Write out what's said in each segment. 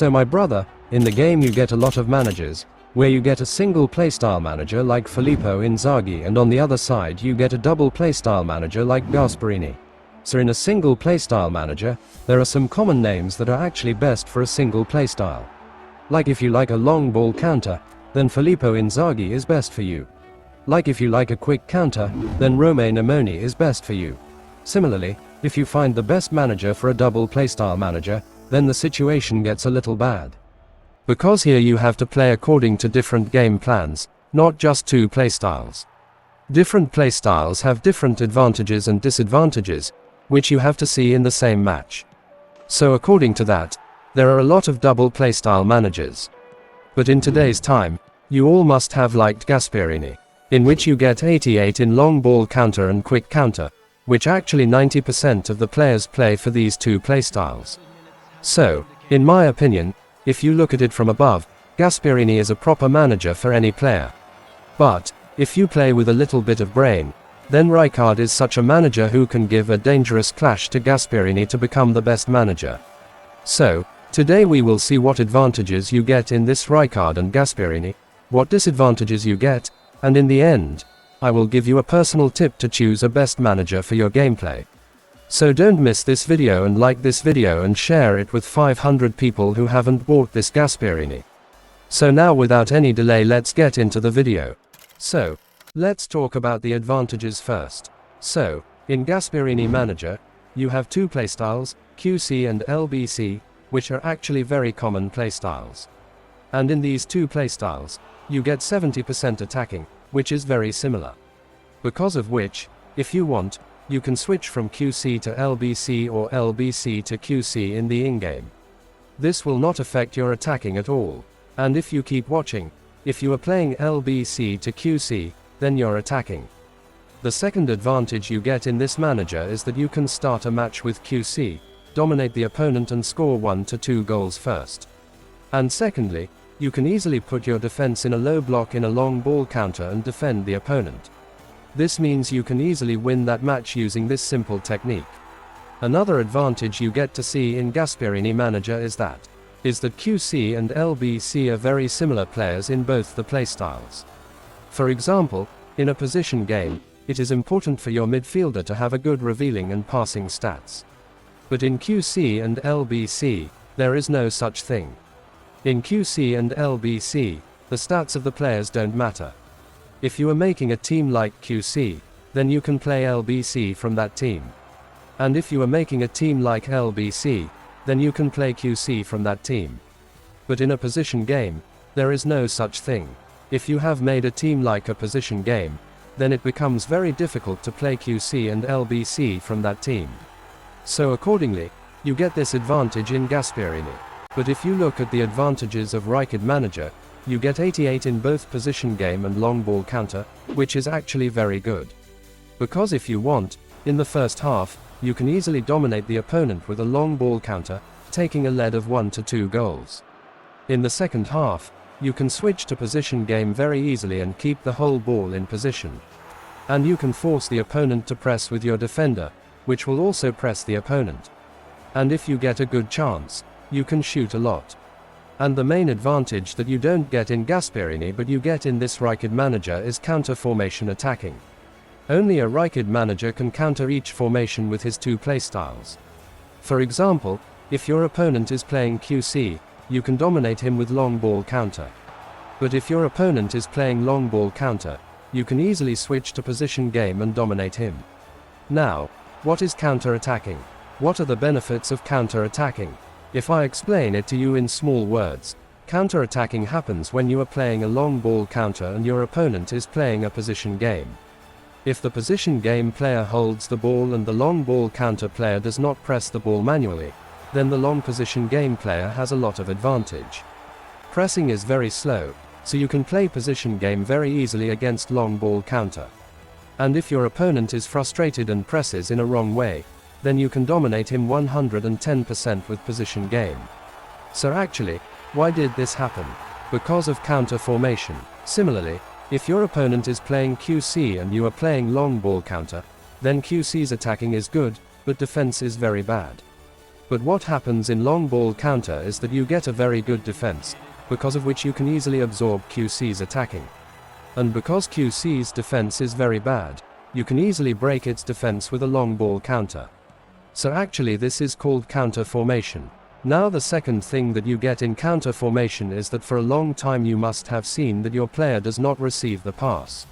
So my brother, in the game you get a lot of managers, where you get a single playstyle manager like Filippo Inzaghi, and on the other side you get a double playstyle manager like Gasperini. So in a single playstyle manager, there are some common names that are actually best for a single playstyle. Like if you like a long ball counter, then Filippo Inzaghi is best for you. Like if you like a quick counter, then Romain Amoni is best for you. Similarly, if you find the best manager for a double playstyle manager, then the situation gets a little bad. Because here you have to play according to different game plans, not just two playstyles. Different playstyles have different advantages and disadvantages, which you have to see in the same match. So according to that, there are a lot of double playstyle managers. But in today's time, you all must have liked Gasperini, in which you get 88 in long ball counter and quick counter, which actually 90% of the players play for these two playstyles. So, in my opinion, if you look at it from above, Gasperini is a proper manager for any player. But, if you play with a little bit of brain, then Rijkaard is such a manager who can give a dangerous clash to Gasperini to become the best manager. So, today we will see what advantages you get in this Rijkaard and Gasperini, what disadvantages you get, and in the end, I will give you a personal tip to choose a best manager for your gameplay. So don't miss this video and like this video and share it with 500 people who haven't bought this Gasperini. So now without any delay let's get into the video. So, let's talk about the advantages first. So, in Gasperini Manager, you have two playstyles, QC and LBC, which are actually very common playstyles. And in these two playstyles, you get 70% attacking, which is very similar. Because of which, if you want, you can switch from QC to LBC or LBC to QC in the in-game. This will not affect your attacking at all. And if you keep watching, if you are playing LBC to QC, then you're attacking. The second advantage you get in this manager is that you can start a match with QC, dominate the opponent and score 1 to 2 goals first. And secondly, you can easily put your defense in a low block in a long ball counter and defend the opponent. This means you can easily win that match using this simple technique. Another advantage you get to see in Gasperini Manager is that QC and LBC are very similar players in both the playstyles. For example, in a position game, it is important for your midfielder to have a good revealing and passing stats. But in QC and LBC, there is no such thing. In QC and LBC, the stats of the players don't matter. If you are making a team like QC, then you can play LBC from that team. And if you are making a team like LBC, then you can play QC from that team. But in a position game, there is no such thing. If you have made a team like a position game, then it becomes very difficult to play QC and LBC from that team. So accordingly, you get this advantage in Gasperini. But if you look at the advantages of Rijkaard Manager, you get 88 in both position game and long ball counter, which is actually very good. Because if you want, in the first half, you can easily dominate the opponent with a long ball counter, taking a lead of 1 to 2 goals. In the second half, you can switch to position game very easily and keep the whole ball in position. And you can force the opponent to press with your defender, which will also press the opponent. And if you get a good chance, you can shoot a lot. And the main advantage that you don't get in Gasperini but you get in this Rijkaard Manager is counter formation attacking. Only a Rijkaard Manager can counter each formation with his two playstyles. For example, if your opponent is playing QC, you can dominate him with long ball counter. But if your opponent is playing long ball counter, you can easily switch to position game and dominate him. Now, what is counter attacking? What are the benefits of counter attacking? If I explain it to you in small words, counter-attacking happens when you are playing a long ball counter and your opponent is playing a position game. If the position game player holds the ball and the long ball counter player does not press the ball manually, then the long position game player has a lot of advantage. Pressing is very slow, so you can play position game very easily against long ball counter. And if your opponent is frustrated and presses in a wrong way, then you can dominate him 110% with position game. So actually, why did this happen? Because of counter formation. Similarly, if your opponent is playing QC and you are playing long ball counter, then QC's attacking is good, but defense is very bad. But what happens in long ball counter is that you get a very good defense, because of which you can easily absorb QC's attacking. And because QC's defense is very bad, you can easily break its defense with a long ball counter. So actually this is called counter formation. Now the second thing that you get in counter formation is that for a long time you must have seen that your player does not receive the pass.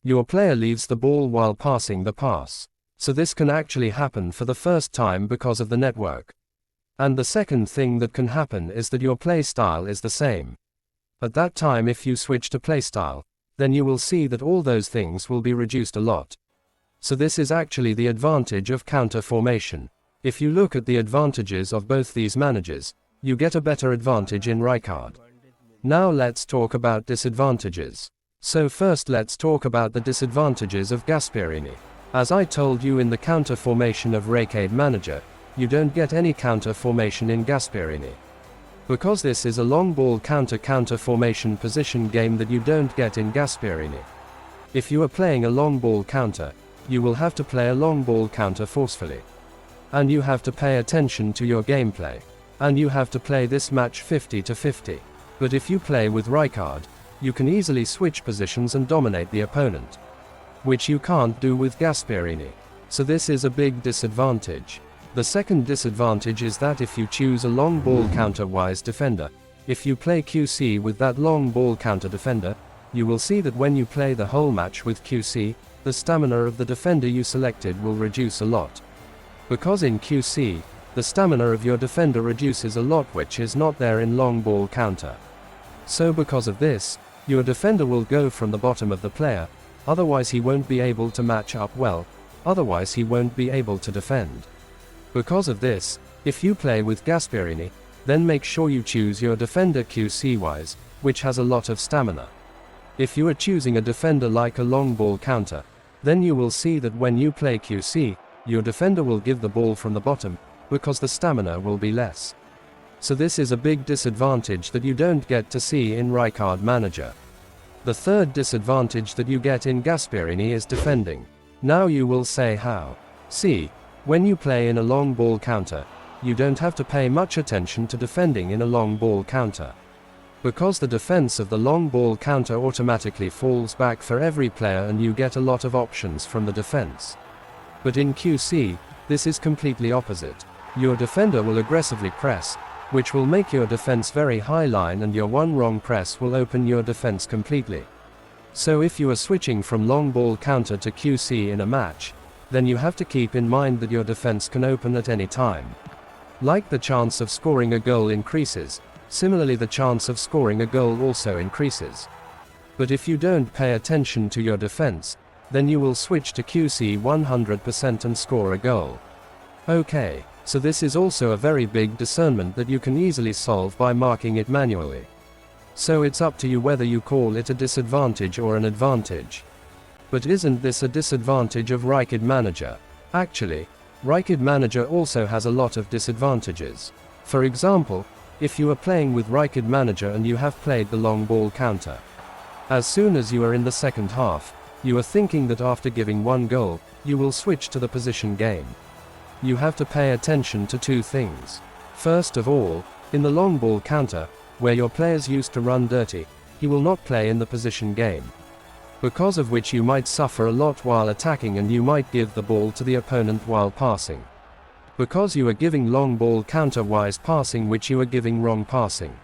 Your player leaves the ball while passing the pass. So this can actually happen for the first time because of the network. And the second thing that can happen is that your play style is the same. At that time if you switch to play style, then you will see that all those things will be reduced a lot. So this is actually the advantage of counter formation. If you look at the advantages of both these managers, you get a better advantage in Rijkaard. Now let's talk about disadvantages. So first let's talk about the disadvantages of Gasperini. As I told you in the counter formation of Rijkaard manager, you don't get any counter formation in Gasperini. Because this is a long ball counter formation position game that you don't get in Gasperini. If you are playing a long ball counter, you will have to play a long ball counter forcefully. And you have to pay attention to your gameplay. And you have to play this match 50-50. But if you play with Rijkaard, you can easily switch positions and dominate the opponent, which you can't do with Gasperini. So this is a big disadvantage. The second disadvantage is that if you choose a long ball counter-wise defender, if you play QC with that long ball counter defender, you will see that when you play the whole match with QC, the stamina of the defender you selected will reduce a lot. Because in QC, the stamina of your defender reduces a lot, which is not there in long ball counter. So because of this, your defender will go from the bottom of the player, otherwise he won't be able to match up well, otherwise he won't be able to defend. Because of this, if you play with Gasperini, then make sure you choose your defender QC-wise, which has a lot of stamina. If you are choosing a defender like a long ball counter, then you will see that when you play QC, your defender will give the ball from the bottom, because the stamina will be less. So this is a big disadvantage that you don't get to see in Rijkaard manager. The third disadvantage that you get in Gasperini is defending. Now you will say how. See, when you play in a long ball counter, you don't have to pay much attention to defending in a long ball counter. Because the defense of the long ball counter automatically falls back for every player and you get a lot of options from the defense. But in QC, this is completely opposite. Your defender will aggressively press, which will make your defense very high line, and your one wrong press will open your defense completely. So if you are switching from long ball counter to QC in a match, then you have to keep in mind that your defense can open at any time. Like the chance of scoring a goal increases, similarly the chance of scoring a goal also increases. But if you don't pay attention to your defense, then you will switch to QC 100% and score a goal. Okay. So this is also a very big discernment that you can easily solve by marking it manually. So it's up to you whether you call it a disadvantage or an advantage. But isn't this a disadvantage of Rijkaard manager? Actually, Rijkaard manager also has a lot of disadvantages. For example, if you are playing with Rijkaard manager and you have played the long ball counter, as soon as you are in the second half, you are thinking that after giving one goal, you will switch to the position game. You have to pay attention to two things. First of all, in the long ball counter, where your players used to run dirty, he will not play in the position game. Because of which you might suffer a lot while attacking and you might give the ball to the opponent while passing. Because you are giving long ball counter-wise passing which you are giving wrong passing.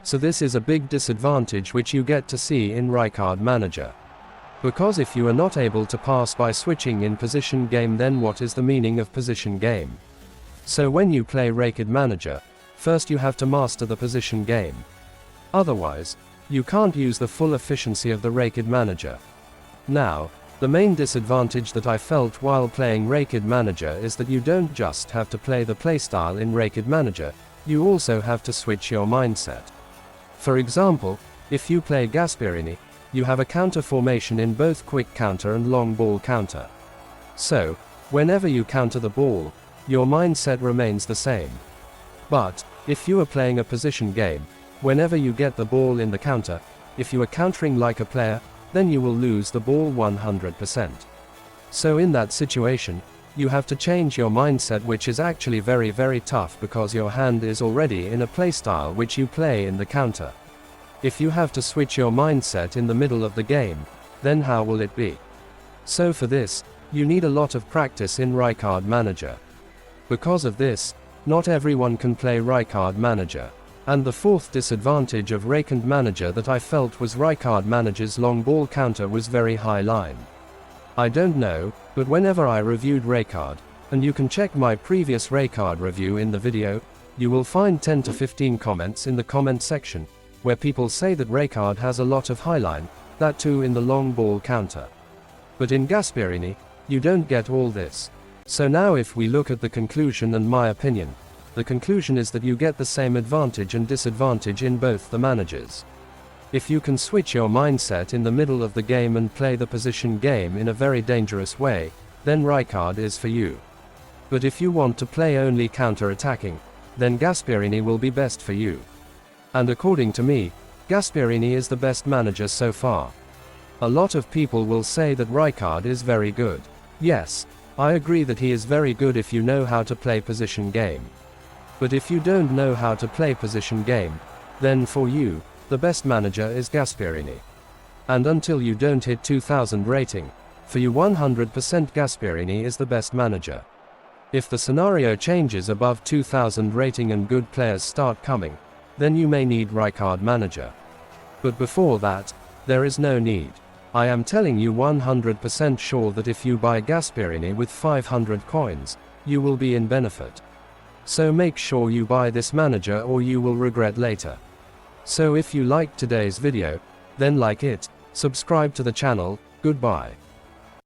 So this is a big disadvantage which you get to see in Rijkaard manager. Because if you are not able to pass by switching in position game, then what is the meaning of position game? So when you play Rijkaard manager, first you have to master the position game. Otherwise, you can't use the full efficiency of the Rijkaard manager. Now, the main disadvantage that I felt while playing Rijkaard manager is that you don't just have to play the playstyle in Rijkaard manager, you also have to switch your mindset. For example, if you play Gasperini, you have a counter formation in both quick counter and long ball counter. So, whenever you counter the ball, your mindset remains the same. But, if you are playing a position game, whenever you get the ball in the counter, if you are countering like a player, then you will lose the ball 100%. So in that situation, you have to change your mindset, which is actually very tough because your hand is already in a playstyle which you play in the counter. If you have to switch your mindset in the middle of the game, then how will it be? So for this, you need a lot of practice in Rijkaard Manager. Because of this, not everyone can play Rijkaard Manager. And the fourth disadvantage of Rijkaard Manager that I felt was Rijkaard Manager's long ball counter was very high line. I don't know, but whenever I reviewed Rijkaard, and you can check my previous Rijkaard review in the video, you will find 10 to 15 comments in the comment section, where people say that Rijkaard has a lot of high line, that too in the long ball counter. But in Gasperini, you don't get all this. So now if we look at the conclusion and my opinion, the conclusion is that you get the same advantage and disadvantage in both the managers. If you can switch your mindset in the middle of the game and play the position game in a very dangerous way, then Rijkaard is for you. But if you want to play only counter-attacking, then Gasperini will be best for you. And according to me, Gasperini is the best manager so far. A lot of people will say that Rijkaard is very good. Yes, I agree that he is very good if you know how to play position game. But if you don't know how to play position game, then for you, the best manager is Gasperini. And until you don't hit 2000 rating, for you 100% Gasperini is the best manager. If the scenario changes above 2000 rating and good players start coming, then you may need Rijkaard Manager. But before that, there is no need. I am telling you 100% sure that if you buy Gasperini with 500 coins, you will be in benefit. So make sure you buy this manager or you will regret later. So if you liked today's video, then like it, subscribe to the channel, goodbye.